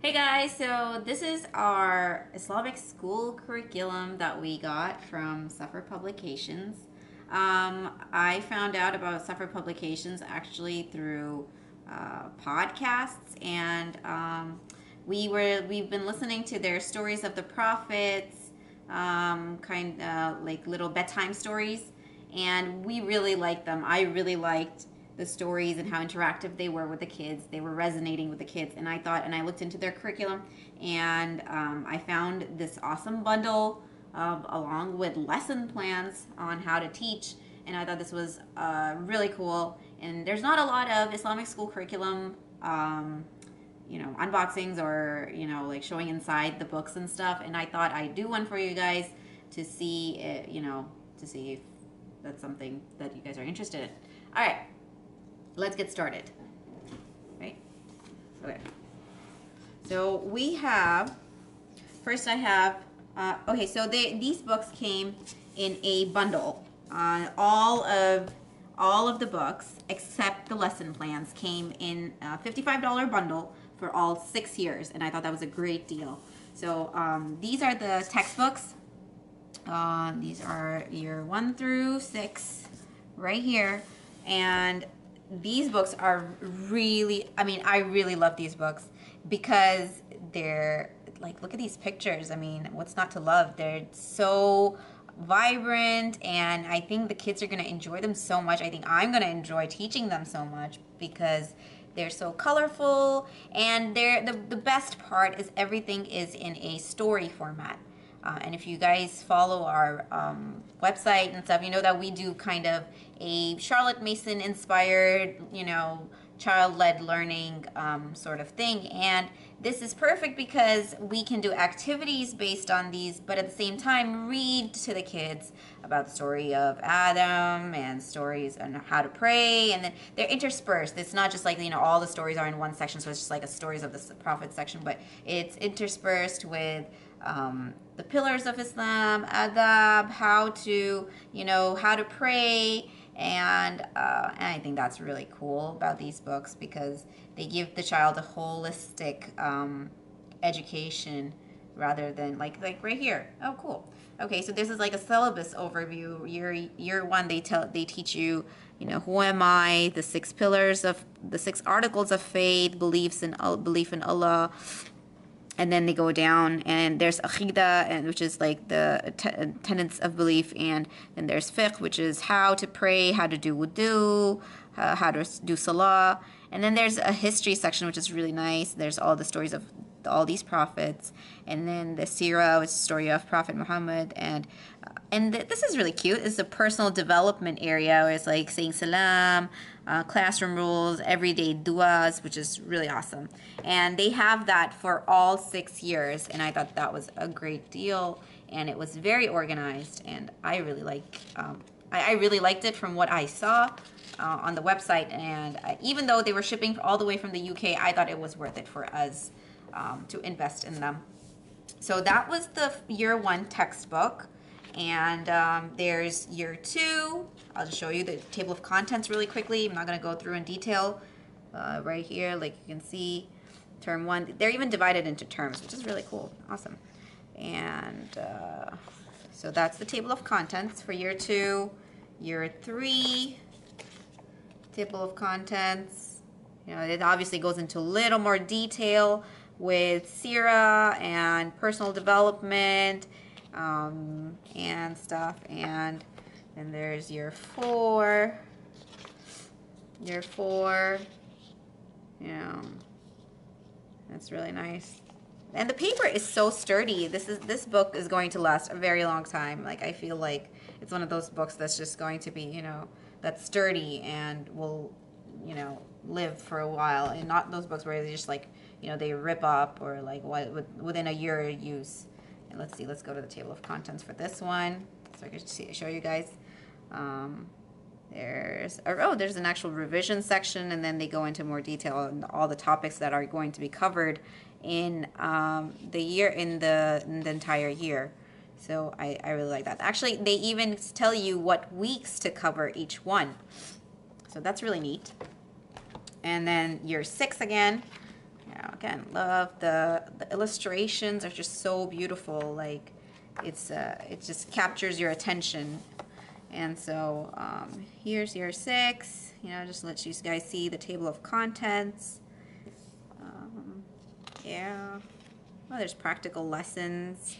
Hey guys, so this is our Islamic school curriculum that we got from Safar Publications. I found out about Safar Publications actually through podcasts, and we've been listening to their stories of the prophets, kind of like little bedtime stories, and we really liked them. I really liked the stories and how interactive they were with the kids. They were resonating with the kids, and I looked into their curriculum, and I found this awesome bundle along with lesson plans on how to teach, and I thought this was really cool. And there's not a lot of Islamic school curriculum unboxings or like showing inside the books and stuff, and I thought I'd do one for you guys to see to see if that's something that you guys are interested in. All right, let's get started. Right? Okay. So we have, first I have, okay, so these books came in a bundle. All of the books except the lesson plans came in a $55 bundle for all 6 years, and I thought that was a great deal. So these are the textbooks. These are year 1 through 6 right here, and these books are really, I really love these books because they're like, look at these pictures. I mean, what's not to love? They're so vibrant, and I think the kids are going to enjoy them so much. I think I'm going to enjoy teaching them so much because they're so colorful, and the best part is everything is in a story format. And if you guys follow our website and stuff, you know that we do kind of a Charlotte Mason inspired, child-led learning sort of thing. And this is perfect because we can do activities based on these, but at the same time read to the kids about the story of Adam and stories on how to pray, and then they're interspersed. It's not just like, all the stories are in one section, so it's just like a stories of the prophet section, but it's interspersed with the pillars of Islam, adab, how to pray, and I think that's really cool about these books because they give the child a holistic education rather than like right here. Oh, cool. Okay, so this is like a syllabus overview. Year 1, they teach you, who am I, the 6 pillars of the 6 articles of faith, belief in Allah. And then they go down, and there's aqidah, and which is like the tenets of belief, and then there's fiqh, which is how to pray, how to do wudu, how to do salah, and then there's a history section, which is really nice. There's all the stories of all these prophets, and then the seerah, which is the story of Prophet Muhammad, and this is really cute. It's a personal development area where it's like saying salam, classroom rules, everyday duas, which is really awesome. And they have that for all 6 years, and I thought that was a great deal, and it was very organized, and I really liked it from what I saw on the website. And even though they were shipping all the way from the UK, I thought it was worth it for us to invest in them. So that was the year 1 textbook. And there's year 2. I'll just show you the table of contents really quickly. I'm not going to go through in detail. Right here, like you can see, term 1. They're even divided into terms, which is really cool. Awesome. And so that's the table of contents for year 2. Year 3, table of contents. It obviously goes into a little more detail with seerah and personal development and stuff. And then there's year 4. That's really nice, and the paper is so sturdy. This book is going to last a very long time. Like, I feel like it's one of those books that's just going to be that's sturdy and will live for a while, and not those books where they just like they rip up or like within a year of use. And let's go to the table of contents for this one so I can show you guys. There's an actual revision section, and then they go into more detail on all the topics that are going to be covered in the entire year. So I really like that. Actually, they even tell you what weeks to cover each one, so that's really neat. And then year 6 again. Yeah, again, love the illustrations are just so beautiful. Like it just captures your attention. And so here's year 6. You know, just let you guys see the table of contents. Yeah. Oh, there's practical lessons.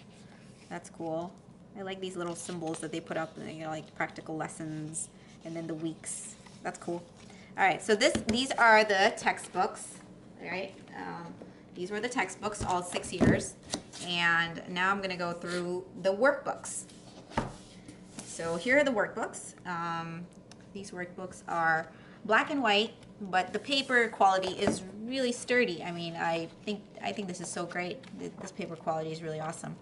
That's cool. I like these little symbols that they put up, you know, like practical lessons, and then the weeks. That's cool. All right, so these are the textbooks. All right, these were the textbooks, all 6 years, and now I'm gonna go through the workbooks. So here are the workbooks. These workbooks are black and white, but the paper quality is really sturdy. I mean, I think this is so great. This paper quality is really awesome.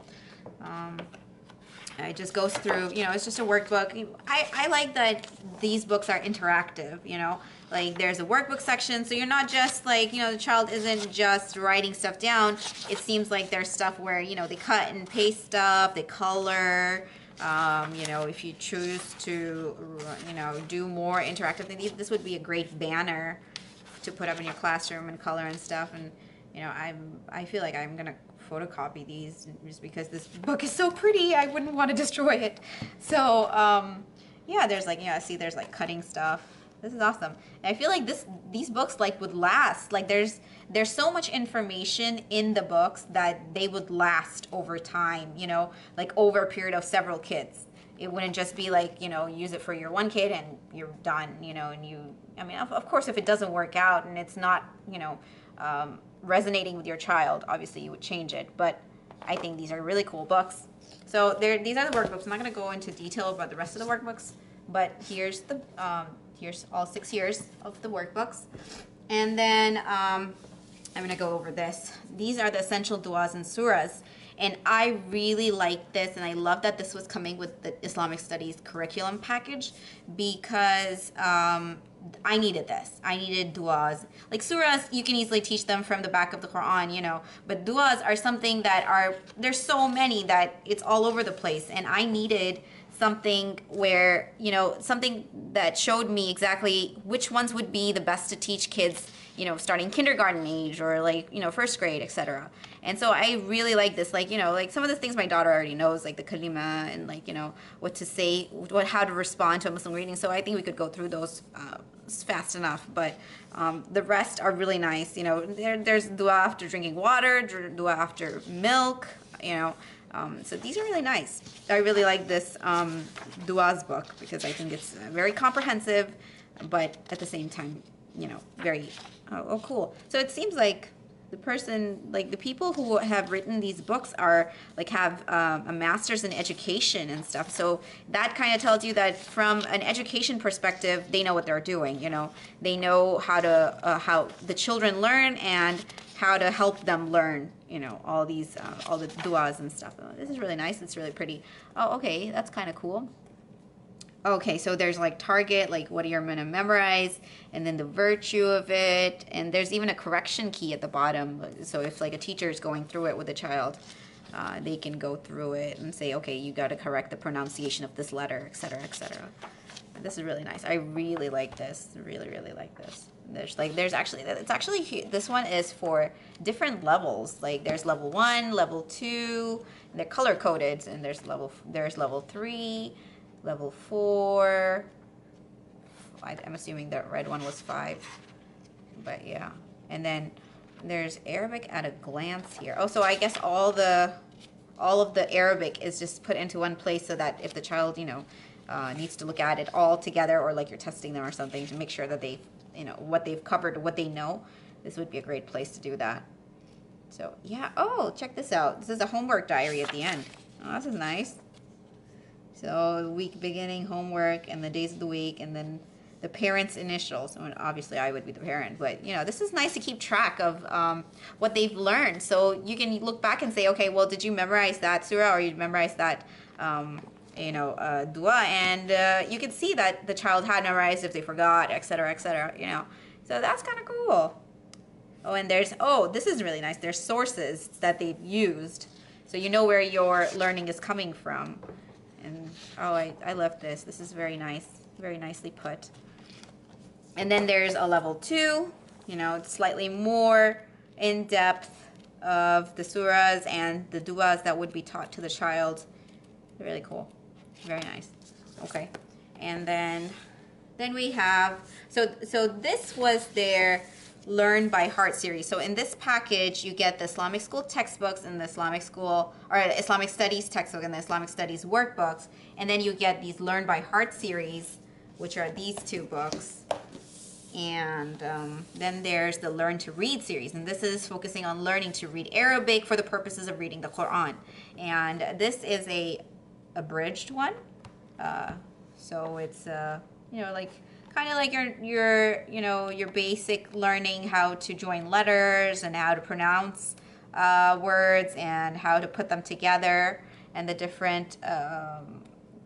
It just goes through, you know, it's just a workbook. I like that these books are interactive, you know, like there's a workbook section, so you're not just like, you know, the child isn't just writing stuff down. It seems like there's stuff where, you know, they cut and paste stuff, they color. You know, if you choose to, you know, do more interactive things, this would be a great banner to put up in your classroom and color and stuff. And, you know, I feel like I'm gonna photocopy these just because this book is so pretty. I wouldn't want to destroy it. So, yeah, there's like, yeah, see, there's like cutting stuff. This is awesome. And I feel like these books like would last. Like there's so much information in the books that they would last over time, you know, like over a period of several kids. It wouldn't just be like, you know, use it for your one kid and you're done, you know, and you, I mean, of course, if it doesn't work out and it's not, you know, resonating with your child, obviously you would change it. But I think these are really cool books. So these are the workbooks. I'm not going to go into detail about the rest of the workbooks, but here's the here's all 6 years of the workbooks. And then I'm going to go over this. These are the essential du'as and surahs. And I really like this, and I love that this was coming with the Islamic Studies curriculum package because I needed this. I needed du'as. Like surahs, you can easily teach them from the back of the Quran, you know, but du'as are something that are, there's so many that it's all over the place, and I needed something where, you know, something that showed me exactly which ones would be the best to teach kids, you know, starting kindergarten age or like, you know, first grade, etc. And so I really like this, like, you know, like some of the things my daughter already knows, like the kalima and like, you know, what to say, how to respond to a Muslim reading. So I think we could go through those fast enough, but the rest are really nice. You know, there's dua after drinking water, dua after milk, you know. So these are really nice. I really like this duas book because I think it's very comprehensive, but at the same time, you know, very, oh cool. So it seems like the person, like the people who have written these books are like have a master's in education and stuff. So that kind of tells you that from an education perspective, they know what they're doing. You know, they know how to how the children learn and how to help them learn. You know, all these all the duas and stuff. Oh, this is really nice. It's really pretty. Oh, okay, that's kind of cool. Okay, so there's like target, like what you're going to memorize, and then the virtue of it, and there's even a correction key at the bottom. So if like a teacher is going through it with a child, they can go through it and say, okay, you got to correct the pronunciation of this letter, etc., etc. This is really nice. I really like this. Really, really like this. There's actually, it's actually, this one is for different levels. Like there's level 1, level 2, and they're color coded, and there's level 3. Level 4, I'm assuming that red one was 5, but yeah. And then there's Arabic at a glance here. Oh, so I guess all of the Arabic is just put into one place so that if the child, you know, needs to look at it all together, or like you're testing them or something to make sure that they, you know, what they've covered, what they know, this would be a great place to do that. So yeah, oh, check this out. This is a homework diary at the end. Oh, this is nice. So week beginning, homework, and the days of the week, and then the parents' initials. I mean, obviously, I would be the parent, but you know, this is nice to keep track of what they've learned. So you can look back and say, okay, well, did you memorize that surah, or you memorize that, you know, dua, and you can see that the child had memorized if they forgot, etc., etc. You know, so that's kind of cool. Oh, and there's, oh, this is really nice. There's sources that they've used, so you know where your learning is coming from. And oh, I love this. This is very nice, very nicely put. And then there's a level 2, you know, it's slightly more in depth of the surahs and the du'as that would be taught to the child. Really cool. Very nice. Okay. And then we have, so this was their Learn by Heart series. So in this package, you get the Islamic school textbooks and the Islamic school, or Islamic studies textbook and the Islamic studies workbooks. And then you get these Learn by Heart series, which are these two books. And then there's the Learn to Read series. And this is focusing on learning to read Arabic for the purposes of reading the Quran. And this is a abridged one. So it's, you know, like kind of like your you know, your basic learning how to join letters and how to pronounce words and how to put them together and the different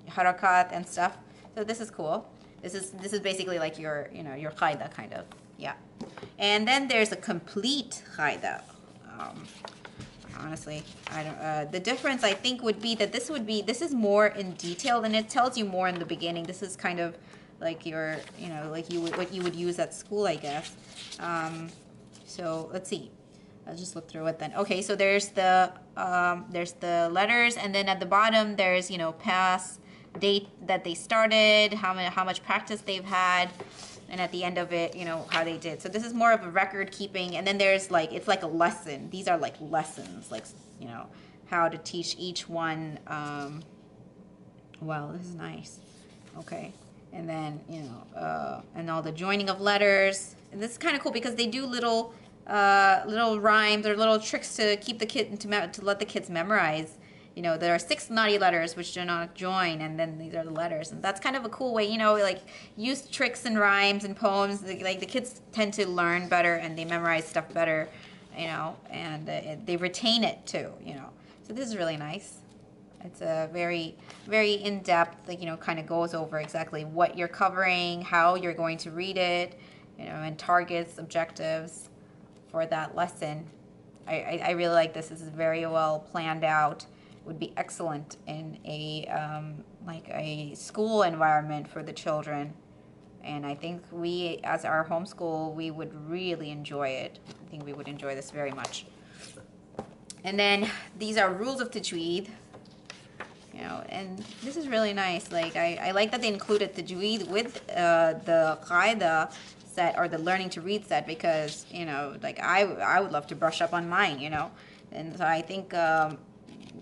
harakat and stuff. So this is cool. This is basically like your, you know, your qaida kind of, yeah. And then there's a complete qaida. Honestly, I don't. The difference I think would be that this is more in detail and it tells you more in the beginning. This is kind of like your, you know, like what you would use at school, I guess. So let's see. I'll just look through it then. Okay, so there's the letters, and then at the bottom there's, you know, past date that they started, how much practice they've had, and at the end of it, you know, how they did. So this is more of a record keeping, and then there's like, it's like a lesson. These are like lessons, like, you know, how to teach each one. Well, this is nice. Okay. And then, you know, and all the joining of letters. And this is kind of cool because they do little rhymes or little tricks to keep the kid, to let the kids memorize. You know, there are 6 naughty letters which do not join, and then these are the letters. And that's kind of a cool way, you know, like use tricks and rhymes and poems. Like the kids tend to learn better and they memorize stuff better, you know, and they retain it too, you know. So this is really nice. It's a very, very in-depth, like, you know, kind of goes over exactly what you're covering, how you're going to read it, you know, and targets, objectives for that lesson. I really like this. This is very well planned out. Would be excellent in a like a school environment for the children, and I think we, as our homeschool, we would really enjoy it. I think we would enjoy this very much. And then these are rules of tajweed, you know, and this is really nice. Like I like that they included tajweed with the qaida set, or the learning to read set, because, you know, like I would love to brush up on mine, you know, and so I think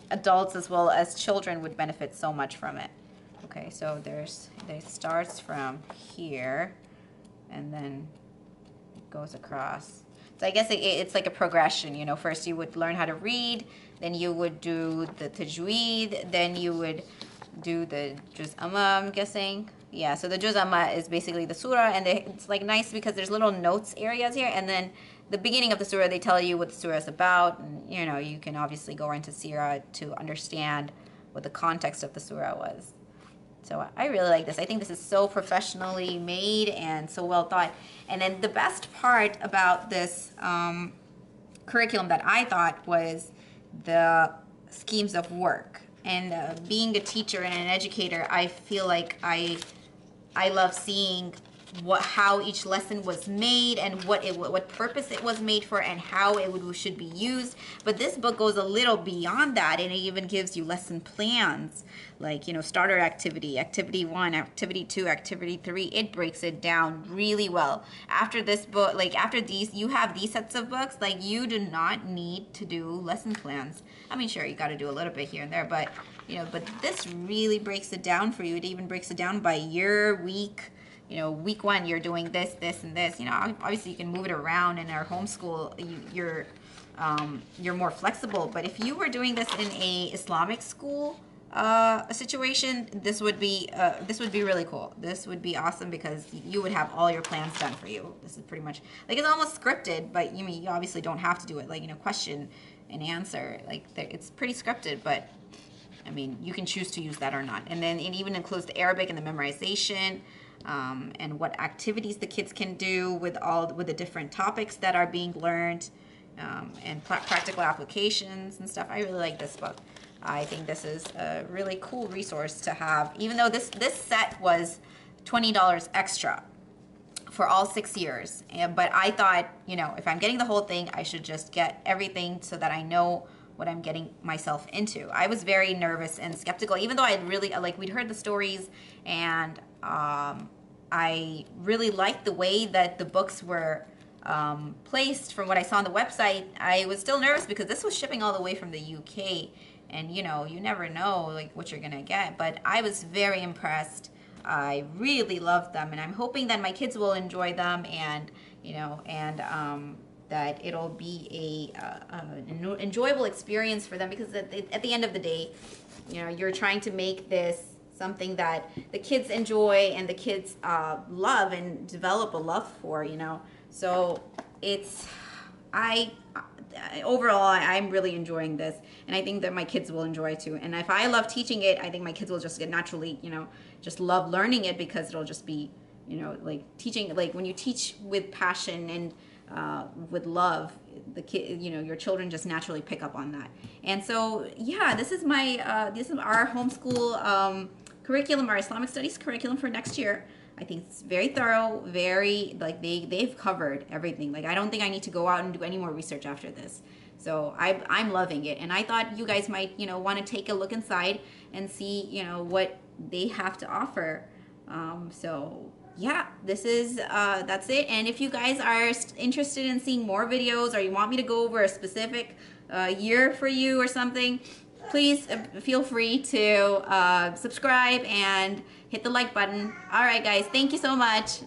adults as well as children would benefit so much from it. Okay, so it starts from here and then it goes across. So I guess it's like a progression, you know. First you would learn how to read, then you would do the tajweed, then you would do the juz amma, I'm guessing. Yeah, so the juz amma is basically the surah, and it's like nice because there's little notes areas here, and then the beginning of the surah, they tell you what the surah is about, and, you know, you can obviously go into Sirah to understand what the context of the surah was. So I really like this. I think this is so professionally made and so well thought. And then the best part about this curriculum that I thought was the schemes of work. And being a teacher and an educator, I feel like I love seeing how each lesson was made and what purpose it was made for and how it should be used. But this book goes a little beyond that, and it even gives you lesson plans, like, you know, starter activity, activity 1, activity 2, activity 3. It breaks it down really well. After this book, like after these, you have these sets of books, like you do not need to do lesson plans. I mean, sure, you got to do a little bit here and there, but, you know, but this really breaks it down for you. It even breaks it down by year, week. You know, week 1, you're doing this, this, and this. You know, obviously you can move it around. In our homeschool, you're more flexible. But if you were doing this in a Islamic school situation, this would be really cool. This would be awesome because you would have all your plans done for you. This is pretty much like, it's almost scripted, but you obviously don't have to do it. Like, you know, question and answer. Like, it's pretty scripted, but I mean, you can choose to use that or not. And then it even includes the Arabic and the memorization. And what activities the kids can do with the different topics that are being learned, and practical applications and stuff. I really like this book. I think this is a really cool resource to have, even though this set was $20 extra for all 6 years. But I thought, you know, if I'm getting the whole thing, I should just get everything so that I know what I'm getting myself into. I was very nervous and skeptical, even though I'd really, like, we'd heard the stories, and I really liked the way that the books were placed from what I saw on the website. I was still nervous because this was shipping all the way from the UK, and you know, you never know like what you're gonna get. But I was very impressed. I really loved them, and I'm hoping that my kids will enjoy them, and you know, and that it'll be an enjoyable experience for them, because at the end of the day, you know, you're trying to make this something that the kids enjoy and the kids love and develop a love for, you know. So it's, overall, I'm really enjoying this, and I think that my kids will enjoy it too. And if I love teaching it, I think my kids will just get naturally, you know, just love learning it, because it'll just be, you know, like teaching, like when you teach with passion and with love, the kid, you know, your children just naturally pick up on that. And so, yeah, this is our homeschool curriculum, our Islamic studies curriculum for next year. I think it's very thorough, very, like, they've covered everything. Like, I don't think I need to go out and do any more research after this. So I'm loving it, and I thought you guys might, you know, want to take a look inside and see, you know, what they have to offer. So yeah, this is that's it. And if you guys are interested in seeing more videos, or you want me to go over a specific year for you or something, please feel free to subscribe and hit the like button. All right, guys, thank you so much.